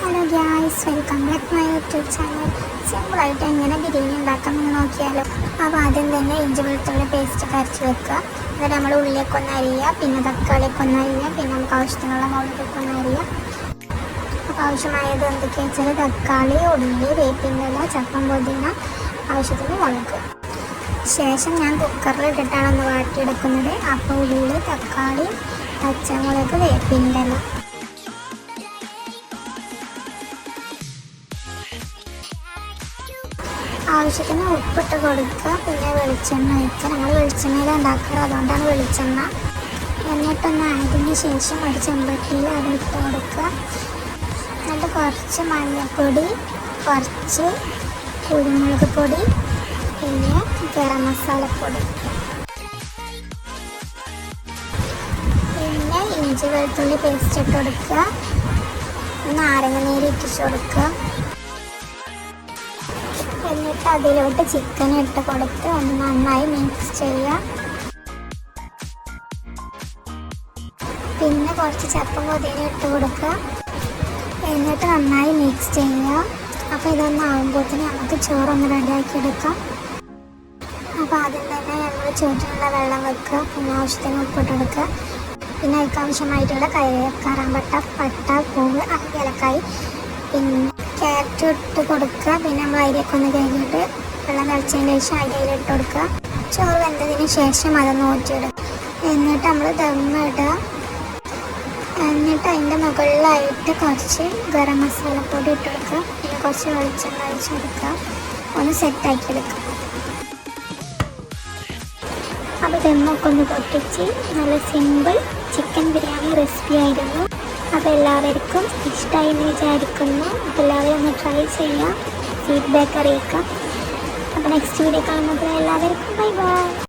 Hello guys, welcome back my YouTube channel. സിമ്പിളായിട്ട് എങ്ങനെ ബിരിയാണി ഉണ്ടാക്കാമെന്ന് നോക്കിയാലോ. അപ്പോൾ ആദ്യം തന്നെ ഇഞ്ചി വെളുത്തുള്ളി പേസ്റ്റ് അരച്ച് വെക്കുക. എന്നിട്ട് നമ്മൾ ഉള്ളിലേക്ക് ഒന്ന് അരിയുക, പിന്നെ തക്കാളിയൊക്കെ ഒന്ന് അരിയുക, പിന്നെ നമുക്ക് ആവശ്യത്തിനുള്ള മുളകൊക്കെ ഒന്ന് അരിയുക. അപ്പോൾ ആവശ്യമായത് എന്തൊക്കെയാണെന്ന് വെച്ചാൽ തക്കാളി, ഉള്ളി, വേപ്പിൻ്റെ ഇല, ചപ്പം പുതിന, ആവശ്യത്തിന് മുളക്. ശേഷം ഞാൻ കുക്കറിൽ ഇട്ടിട്ടാണ് ഒന്ന് വാട്ടിയെടുക്കുന്നത്. അപ്പോൾ ഉള്ളി, തക്കാളി, പച്ചമുളക്, വേപ്പിൻ്റെ ഇല. ആവശ്യത്തിന് ഉപ്പിട്ട് കൊടുക്കുക. പിന്നെ വെളിച്ചെണ്ണ ഒഴിക്കുക. നമ്മൾ വെളിച്ചെണ്ണയിൽ ഉണ്ടാക്കുക, അതുകൊണ്ടാണ് വെളിച്ചെണ്ണ. എന്നിട്ടൊന്ന് ആയതിന് ശേഷം ഒരു ചെമ്പട്ടിയിൽ അത് ഇട്ട് കൊടുക്കുക. എന്നിട്ട് കുറച്ച് മഞ്ഞൾപ്പൊടി, കുറച്ച് കുരുമുളക് പൊടി, പിന്നെ ഗരം മസാലപ്പൊടി, പിന്നെ ഇഞ്ചി വെളുത്തുള്ളി പേസ്റ്റ് ഇട്ട് കൊടുക്കുക. നാരങ്ങ നീര് ഇട്ടിച്ച് കൊടുക്കുക. എന്നിട്ട് അതിലോട്ട് ചിക്കൻ ഇട്ട് കൊടുത്ത് ഒന്ന് നന്നായി മിക്സ് ചെയ്യുക. പിന്നെ കുറച്ച് ചപ്പും പുതിന ഇട്ട് കൊടുക്കുക. എന്നിട്ട് നന്നായി മിക്സ് ചെയ്യുക. അപ്പോൾ ഇതൊന്ന് ആകുമ്പോഴത്തേന് നമുക്ക് ചോറൊന്ന് റെഡിയാക്കി എടുക്കാം. അപ്പോൾ ആദ്യം തന്നെ നമ്മൾ ചോറ്റിനുള്ള വെള്ളം വെക്കുക. പിന്നെ ആവശ്യത്തിന് ഉപ്പിട്ടെടുക്കുക. പിന്നെ അതിലേക്ക് ആവശ്യമായിട്ടുള്ള കറാമ്പട്ട, പട്ട, പൂവ്, ഏലക്കായ്, പിന്നെ ക്യാരറ്റ് ഇട്ട് കൊടുക്കുക. പിന്നെ നമ്മൾ അരിയൊക്കെ ഒന്ന് കഴുകിയിട്ട് വെള്ളം തിളച്ചതിന് ശേഷം അരിയിലിട്ട് കൊടുക്കുക. ചോറ് വെന്തതിന് ശേഷം അതൊന്ന് ഊറ്റിയിടുക. എന്നിട്ട് നമ്മൾ ദമ്മിടുക. എന്നിട്ട് അതിൻ്റെ മുകളിലായിട്ട് കുറച്ച് ഗരം മസാലപ്പൊടി ഇട്ട് കൊടുക്കുക. പിന്നെ കുറച്ച് വെളിച്ചെണ്ണ ഒഴിച്ചെടുക്കുക. ഒന്ന് സെറ്റാക്കി എടുക്കുക. അപ്പോൾ ദമ്മൊക്കെ ഒന്ന് പൊട്ടിച്ച് നല്ല സിമ്പിൾ ചിക്കൻ ബിരിയാണി റെസിപ്പി ആയിരുന്നു. അപ്പോൾ എല്ലാവർക്കും ഇഷ്ടമായി എന്ന് വിചാരിക്കുന്നു. അപ്പോൾ എല്ലാവരും ഒന്ന് ട്രൈ ചെയ്യുക, ഫീഡ്ബാക്ക് അറിയിക്കാം. അപ്പോൾ നെക്സ്റ്റ് വീഡിയോ കാണുമ്പോൾ എല്ലാവർക്കും ബൈ ബൈ.